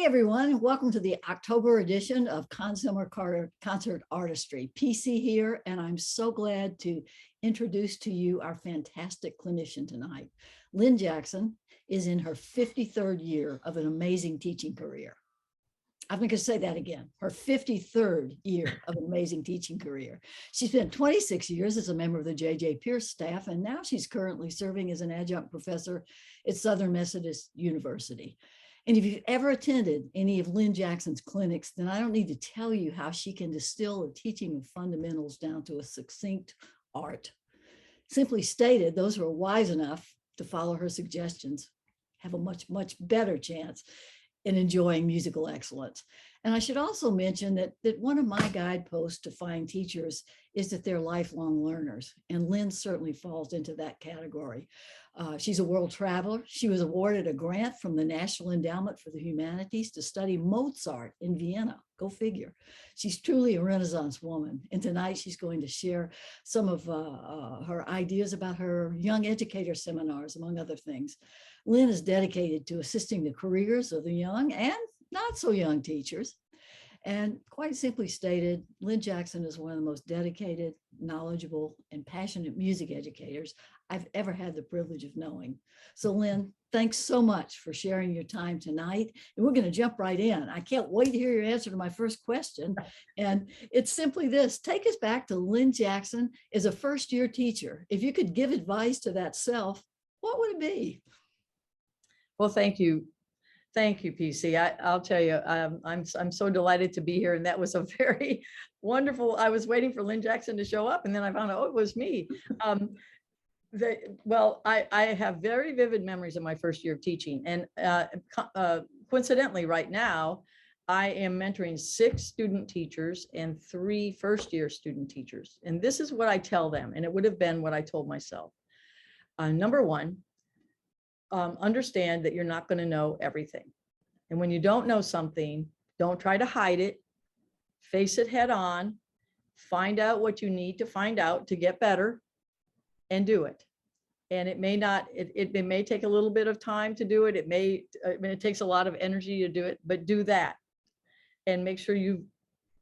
everyone, welcome to the October edition of Consumer Concert Artistry. PC here, and I'm so glad to introduce to you our fantastic clinician tonight. Lynne Jackson is in her 53rd year of an amazing teaching career. I'm going to say that again, her 53rd year of an amazing teaching career. She spent 26 years as a member of the J.J. Pierce staff, and now she's currently serving as an adjunct professor at Southern Methodist University. And if you've ever attended any of Lynne Jackson's clinics, then I don't need to tell you how she can distill the teaching of fundamentals down to a succinct art. Simply stated, those who are wise enough to follow her suggestions have a much, much better chance in enjoying musical excellence. And I should also mention that one of my guideposts to find teachers is that they're lifelong learners. And Lynne certainly falls into that category. She's a world traveler. She was awarded a grant from the National Endowment for the Humanities to study Mozart in Vienna. Go figure. She's truly a Renaissance woman. And tonight she's going to share some of her ideas about her young educator seminars, among other things. Lynne is dedicated to assisting the careers of the young and not so young teachers. And quite simply stated, Lynne Jackson is one of the most dedicated, knowledgeable, and passionate music educators I've ever had the privilege of knowing. So Lynne, thanks so much for sharing your time tonight. And we're going to jump right in. I can't wait to hear your answer to my first question. And it's simply this: take us back to Lynne Jackson as a first-year teacher. If you could give advice to that self, what would it be? Well, thank you. Thank you, PC. I'll tell you, I'm so delighted to be here. And that was a very wonderful, I was waiting for Lynne Jackson to show up, and then I found out, oh, it was me. I have very vivid memories of my first year of teaching. And coincidentally, right now, I am mentoring 6 student teachers and 3 first-year student teachers. And this is what I tell them, and it would have been what I told myself. Number one, understand that you're not going to know everything. And when you don't know something, don't try to hide it. Face it head on. Find out what you need to find out to get better, and do it. And it may not, it may take a little bit of time to do it. It takes a lot of energy to do it, but do that. And make sure you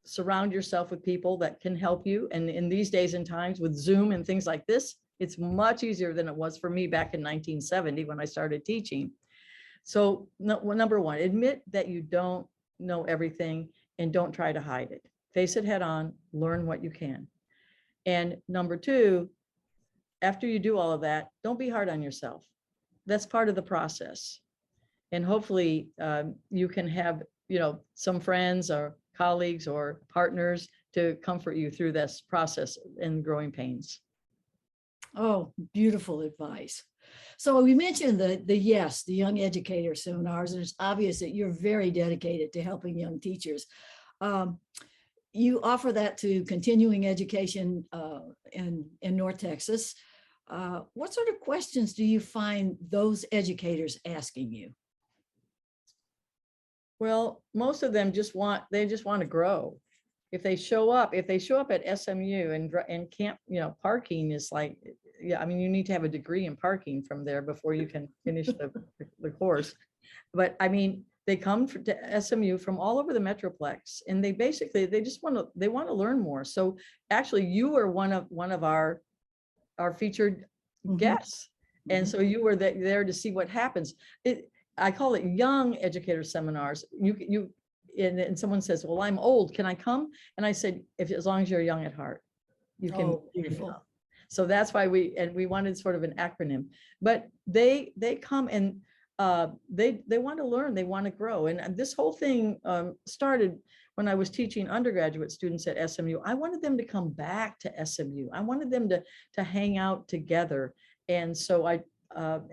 surround yourself with people that can help you. And in these days and times with Zoom and things like this, it's much easier than it was for me back in 1970 when I started teaching. So number one, admit that you don't know everything and don't try to hide it. Face it head on, learn what you can. And number two, after you do all of that, don't be hard on yourself. That's part of the process. And hopefully you can have, some friends or colleagues or partners to comfort you through this process and growing pains. Oh, beautiful advice. So we mentioned the young educator seminars, and it's obvious that you're very dedicated to helping young teachers. You offer that to continuing education in North Texas. What sort of questions do you find those educators asking you? Well, most of them just want to grow. If they show up at SMU and can't, parking is like, I mean, you need to have a degree in parking from there before you can finish the course. But I mean, they come to SMU from all over the Metroplex, and they just want to learn more. So actually, you are one of our featured guests, and so you were there to see what happens. I call it young educator seminars. And someone says, well, I'm old, can I come? And I said, as long as you're young at heart, you can. Oh, beautiful. So that's why we wanted sort of an acronym, but they come and they want to learn, they want to grow. And this whole thing started when I was teaching undergraduate students at SMU. I wanted them to come back to SMU. I wanted them to hang out together. And so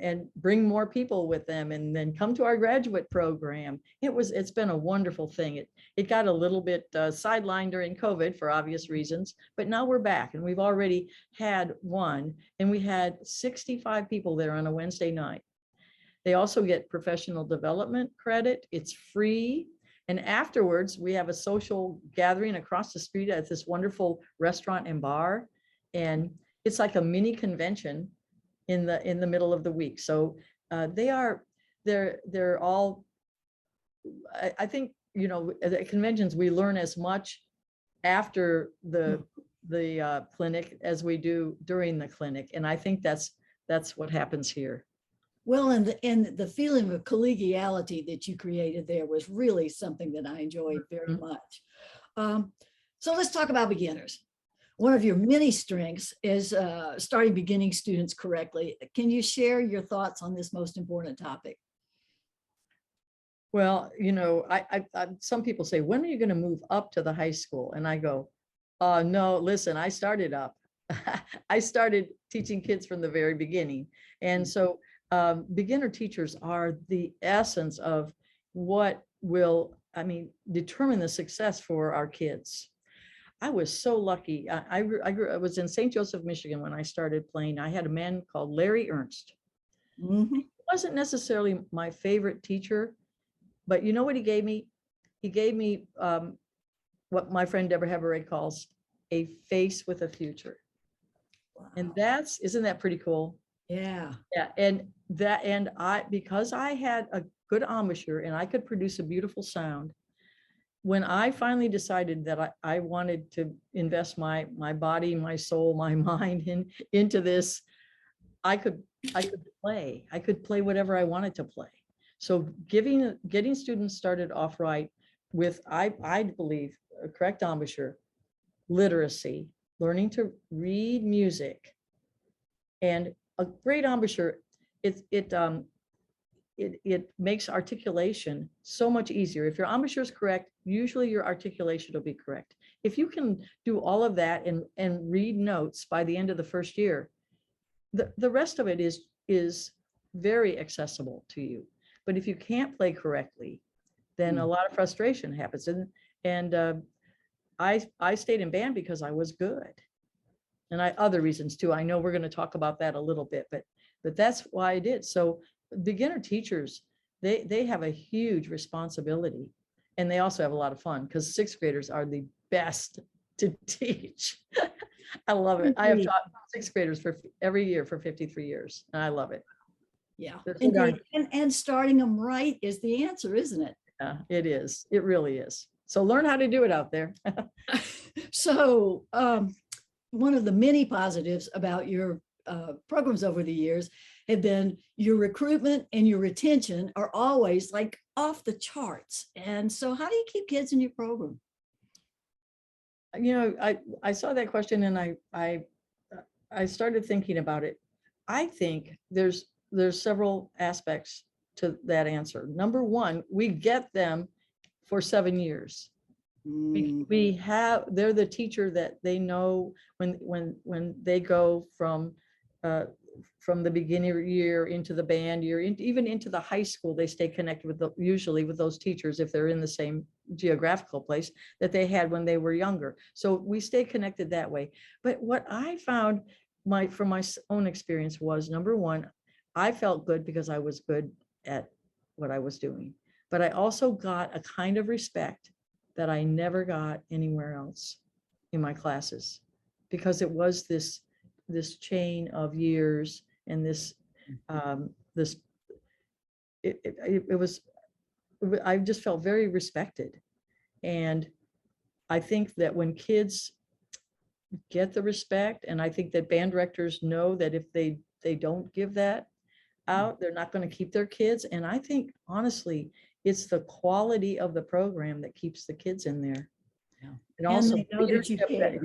and bring more people with them, and then come to our graduate program. It's been a wonderful thing. It got a little bit sidelined during COVID for obvious reasons, but now we're back, and we've already had one, and we had 65 people there on a Wednesday night. They also get professional development credit. It's free. And afterwards, we have a social gathering across the street at this wonderful restaurant and bar. And it's like a mini convention in the middle of the week. So they're all I think, you know, at conventions, we learn as much after the clinic as we do during the clinic. And I think that's what happens here. Well, and the feeling of collegiality that you created there was really something that I enjoyed very much. So let's talk about beginners. One of your many strengths is starting beginning students correctly. Can you share your thoughts on this most important topic? Well, you know, some people say, when are you going to move up to the high school? And I go, no, listen, I started up. I started teaching kids from the very beginning. And so beginner teachers are the essence of what will, determine the success for our kids. I was so lucky. I was in St. Joseph, Michigan when I started playing. I had a man called Larry Ernst. Mm-hmm. He wasn't necessarily my favorite teacher, but you know what he gave me? He gave me what my friend Deborah Hebereg calls a face with a future. Wow. And isn't that pretty cool? Yeah. Yeah. Because I had a good embouchure and I could produce a beautiful sound, when I finally decided that I wanted to invest my body, my soul, my mind into this, I could play. I could play whatever I wanted to play. So getting students started off right with, I believe, a correct embouchure, literacy, learning to read music, and a great embouchure. It makes articulation so much easier. If your embouchure is correct, usually your articulation will be correct. If you can do all of that and read notes by the end of the first year, the rest of it is very accessible to you. But if you can't play correctly, then a lot of frustration happens. And I stayed in band because I was good. And other reasons too. I know we're going to talk about that a little bit, but that's why I did. So beginner teachers, they have a huge responsibility, and they also have a lot of fun because sixth graders are the best to teach. I love it. I have taught sixth graders for every year for 53 years, and I love it. Yeah. And starting them right is the answer, isn't it? Yeah, it is. It really is. So learn how to do it out there. So one of the many positives about your programs over the years have been your recruitment and your retention are always like off the charts. And so how do you keep kids in your program? You know, I saw that question and I started thinking about it. I think there's several aspects to that answer. Number one, we get them for 7 years. They're the teacher that they know when they go from the beginning year into the band year, even into the high school, they stay connected with usually with those teachers if they're in the same geographical place that they had when they were younger. So we stay connected that way. But what I found from my own experience was, number one, I felt good because I was good at what I was doing. But I also got a kind of respect that I never got anywhere else in my classes, because it was this chain of years and I just felt very respected. And I think that when kids get the respect, and I think that band directors know that if they don't give that out, they're not going to keep their kids. And I think honestly, it's the quality of the program that keeps the kids in there. Yeah. And also they know that you care.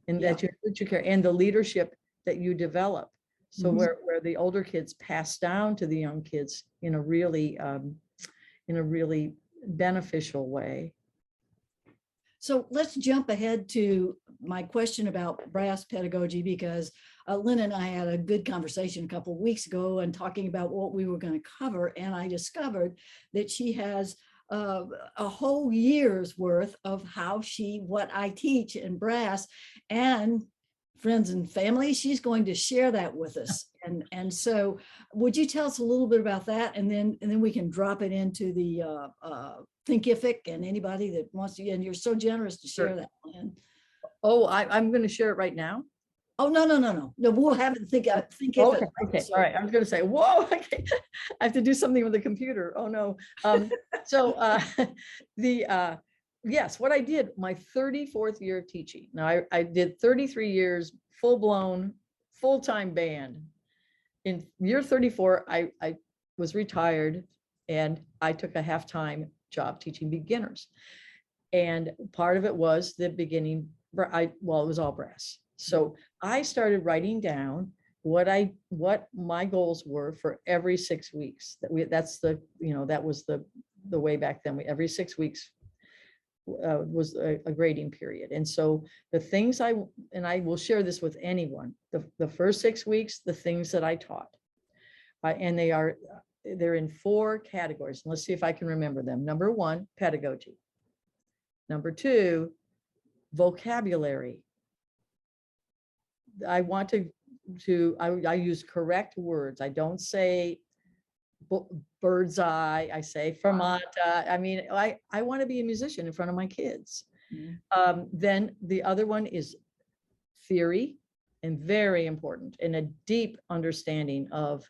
that you care, and the leadership that you develop. So where the older kids pass down to the young kids in a really beneficial way. So let's jump ahead to my question about brass pedagogy, because Lynn and I had a good conversation a couple of weeks ago and talking about what we were going to cover. And I discovered that she has a whole year's worth of what I teach in brass, and friends and family. She's going to share that with us. And so would you tell us a little bit about that? And then we can drop it into the Thinkific and anybody that wants to, and you're so generous to share that, Lynn. Oh, I'm going to share it right now. Oh, no, no, no, no. No, we'll have it think of Okay, it. okay, all right. I was going to say, whoa, okay. I have to do something with the computer. Oh no. So the yes, what I did my 34th year of teaching. Now I did 33 years full-blown, full-time band. In year 34, I was retired and I took a half-time job teaching beginners. And part of it was the beginning, well, it was all brass. So I started writing down what my goals were for every 6 weeks. That's the, that was the way back then. Every 6 weeks was a grading period. And so the things and I will share this with anyone, the first 6 weeks, the things that I taught, and they're in 4 categories. And let's see if I can remember them. Number 1, pedagogy. Number 2, vocabulary. I want I use correct words. I don't say bird's eye. I say fermata. I mean, I want to be a musician in front of my kids. Mm-hmm. Then the other one is theory, and very important, and a deep understanding of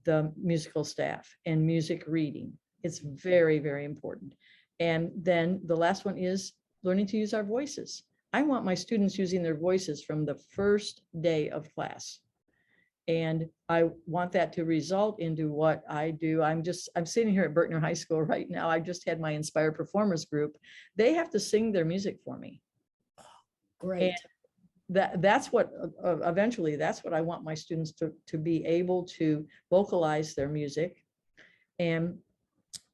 the musical staff and music reading. It's very, very important. And then the last one is learning to use our voices. I want my students using their voices from the first day of class. And I want that to result into what I do. I'm sitting here at Berkner High School right now. I just had my Inspired Performers group. They have to sing their music for me. Great. And that's what eventually that's what I want my students to be able to vocalize their music, and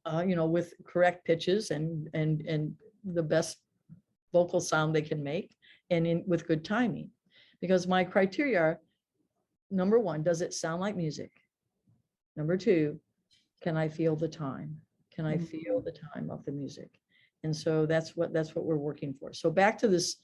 with correct pitches and the best vocal sound they can make, and with good timing. Because my criteria are, number 1, does it sound like music? Number 2, can I feel the time? Can I feel the time of the music? And so that's what we're working for. So back to this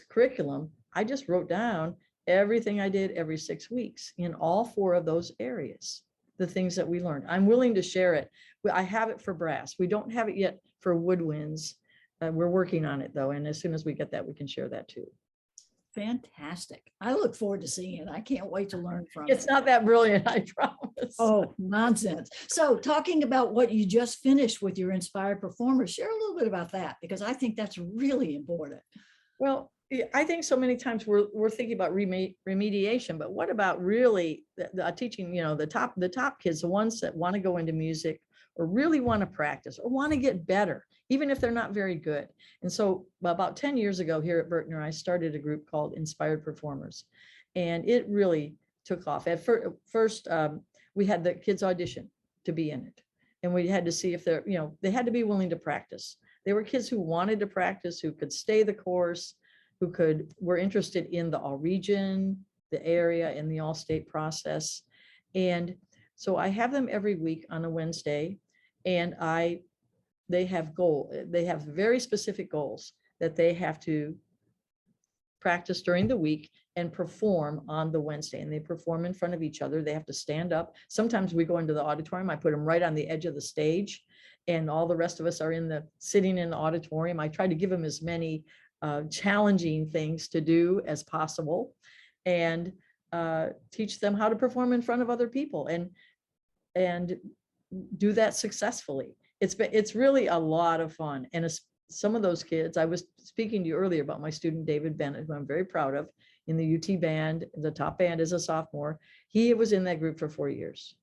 curriculum, I just wrote down everything I did every 6 weeks in all 4 of those areas, the things that we learned. I'm willing to share it. I have it for brass. We don't have it yet for woodwinds. We're working on it though. And as soon as we get that, we can share that too. Fantastic. I look forward to seeing it. I can't wait to learn from it. It's not that brilliant, I promise. Oh, nonsense. So talking about what you just finished with your Inspired Performers, share a little bit about that, because I think that's really important. Well, I think so many times we're thinking about remediation, but what about really the teaching, the top kids, the ones that want to go into music or really want to practice or want to get better, even if they're not very good. And so about 10 years ago here at Berkner, I started a group called Inspired Performers, and it really took off. At first, we had the kids audition to be in it, and we had to see if they had to be willing to practice. They were kids who wanted to practice, who could stay the course, who were interested in the all region, the area, and the all state process. And so I have them every week on a Wednesday, and they have very specific goals that they have to practice during the week and perform on the Wednesday. And they perform in front of each other. They have to stand up. Sometimes we go into the auditorium. I put them right on the edge of the stage, and all the rest of us are sitting in the auditorium. I try to give them as many challenging things to do as possible, and teach them how to perform in front of other people and do that successfully. It's really a lot of fun. And some of those kids, I was speaking to you earlier about my student David Bennett, who I'm very proud of, in the UT band, the top band as a sophomore. He was in that group for 4 years,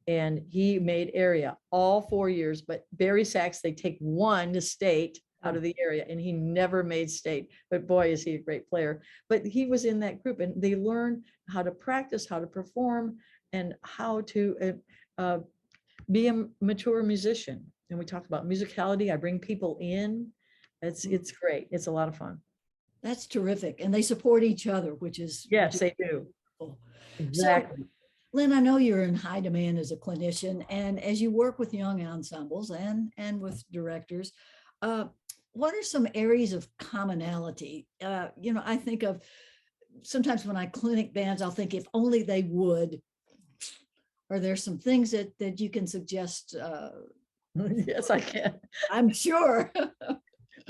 and he made area all 4 years. But Barry Sachs, they take one to state out of the area, and he never made state, but boy, is he a great player. But he was in that group, and they learned how to practice, how to perform, and how to be a mature musician. And we talk about musicality. I bring people in. It's great. It's a lot of fun. That's terrific. And they support each other, which is yes, they do. Cool. Exactly. So, Lynne, I know you're in high demand as a clinician, and as you work with young ensembles and with directors, what are some areas of commonality? I think of sometimes when I clinic bands, I'll think if only they would. Are there some things that you can suggest? Yes, I can. I'm sure.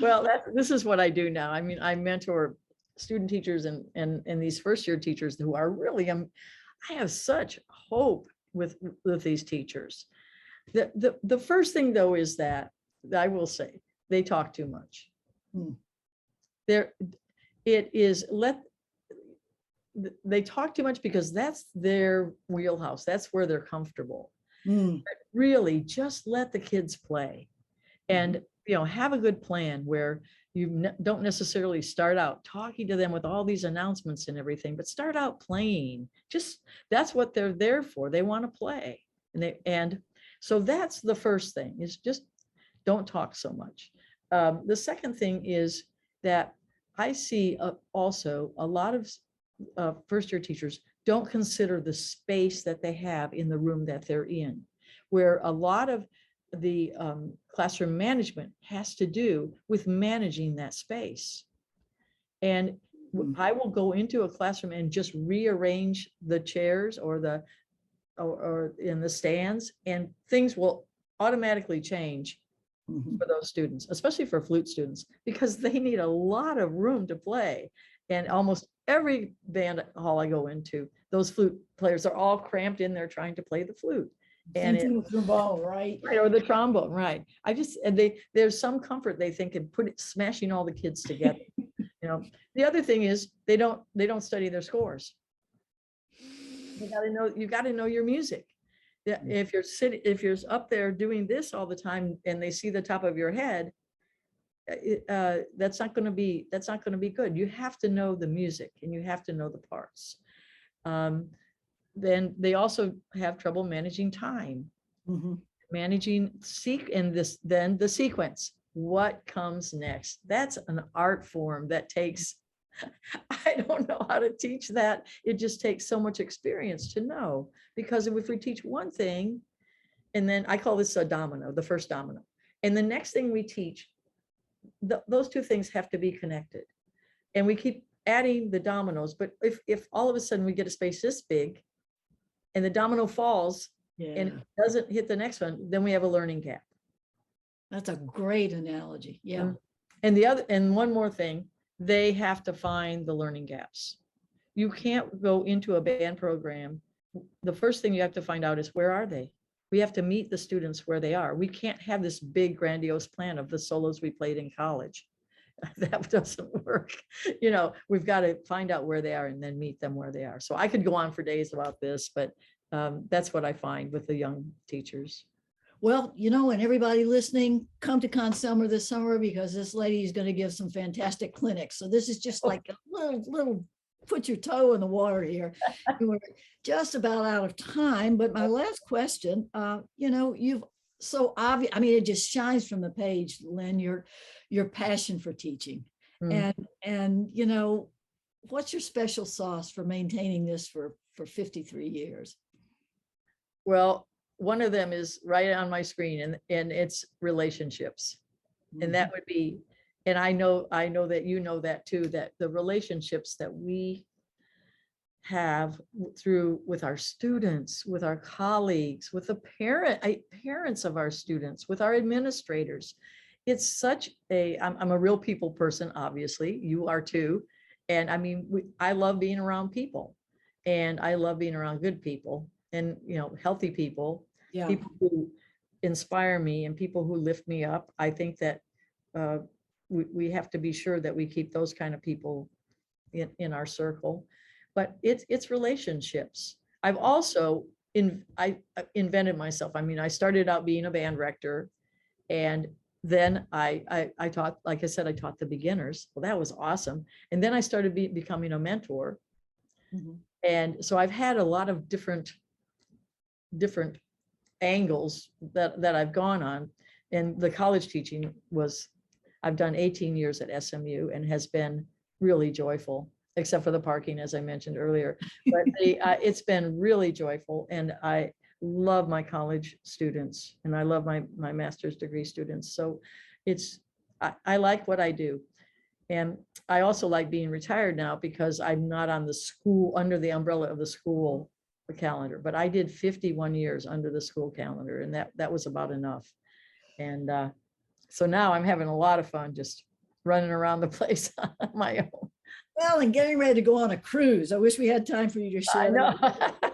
Well, this is what I do now. I mean, I mentor student teachers and these first year teachers who are really, I have such hope with these teachers. The first thing though is that I will say they talk too much. Mm. They talk too much because that's their wheelhouse. That's where they're comfortable. Mm. But really, just let the kids play, and have a good plan where you don't necessarily start out talking to them with all these announcements and everything, but start out playing. Just that's what they're there for. They want to play, and so that's the first thing, is just don't talk so much. The second thing is that I see also a lot of first year teachers don't consider the space that they have in the room that they're in, where a lot of the classroom management has to do with managing that space. And I will go into a classroom and just rearrange the chairs or in the stands, and things will automatically change for those students, especially for flute students, because they need a lot of room to play. And almost every band hall I go into, those flute players are all cramped in there trying to play the flute. And the trombone, right? Or the trombone, right? There's some comfort they think in smashing all the kids together. The other thing is they don't study their scores. You got to know your music. If you're up there doing this all the time and they see the top of your head, that's not going to be good. You have to know the music and you have to know the parts. Then they also have trouble managing time, managing then the sequence. What comes next? That's an art form that takes, I don't know how to teach that. It just takes so much experience to know, because if we teach one thing, and then I call this a domino, the first domino, and the next thing we teach, those two things have to be connected, and we keep adding the dominoes. But if all of a sudden we get a space this big and the domino falls and it doesn't hit the next one, then we have a learning gap. That's a great analogy. Yeah. And one more thing, they have to find the learning gaps. You can't go into a band program. The first thing you have to find out is, where are they? We have to meet the students where they are. We can't have this big grandiose plan of the solos we played in college. That doesn't work. We've got to find out where they are and then meet them where they are. So I could go on for days about this, but that's what I find with the young teachers. Well, and everybody listening, come to Conselmer this summer, because this lady is going to give some fantastic clinics. So this is just like a little put your toe in the water here. We're just about out of time, but my last question, you've so obvious, it just shines from the page, Lynne, your passion for teaching. And what's your special sauce for maintaining this for 53 years? Well, one of them is right on my screen, and it's relationships. And that would be, and I know that you know that too, that the relationships that we have with our students, with our colleagues, with the parents of our students, with our administrators. It's such I'm a real people person, obviously, you are too. And I love being around people, and I love being around good people, and healthy people, people who inspire me and people who lift me up. I think that we have to be sure that we keep those kind of people in our circle. But it's relationships. I've also I invented myself. I started out being a band director, and then I taught, like I said, I taught the beginners. Well, that was awesome. And then I started becoming a mentor. And so I've had a lot of different angles that I've gone on. And the college teaching I've done 18 years at SMU, and has been really joyful, except for the parking, as I mentioned earlier. But it's been really joyful, and I love my college students, and I love my master's degree students. So I like what I do. And I also like being retired now, because I'm not on under the umbrella of the school calendar, but I did 51 years under the school calendar, and that was about enough. And so now I'm having a lot of fun just running around the place on my own. Well, and getting ready to go on a cruise. I wish we had time for you to I share know. that.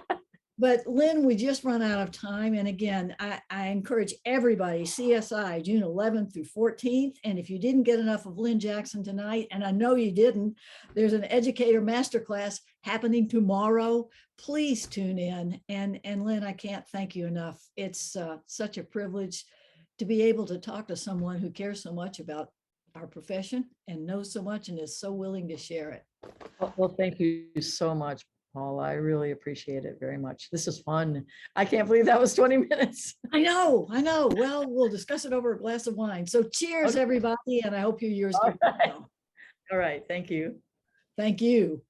But Lynn, we just run out of time. And again, I encourage everybody, CSI, June 11th through 14th. And if you didn't get enough of Lynne Jackson tonight, and I know you didn't, there's an educator masterclass happening tomorrow. Please tune in. And Lynn, I can't thank you enough. It's such a privilege to be able to talk to someone who cares so much about our profession and knows so much and is so willing to share it. Well, thank you so much, Paula. I really appreciate it very much. This is fun. I can't believe that was 20 minutes. I know, I know. Well, we'll discuss it over a glass of wine. So cheers, Okay. everybody, and I hope your year's All go right. well. All right. Thank you. Thank you.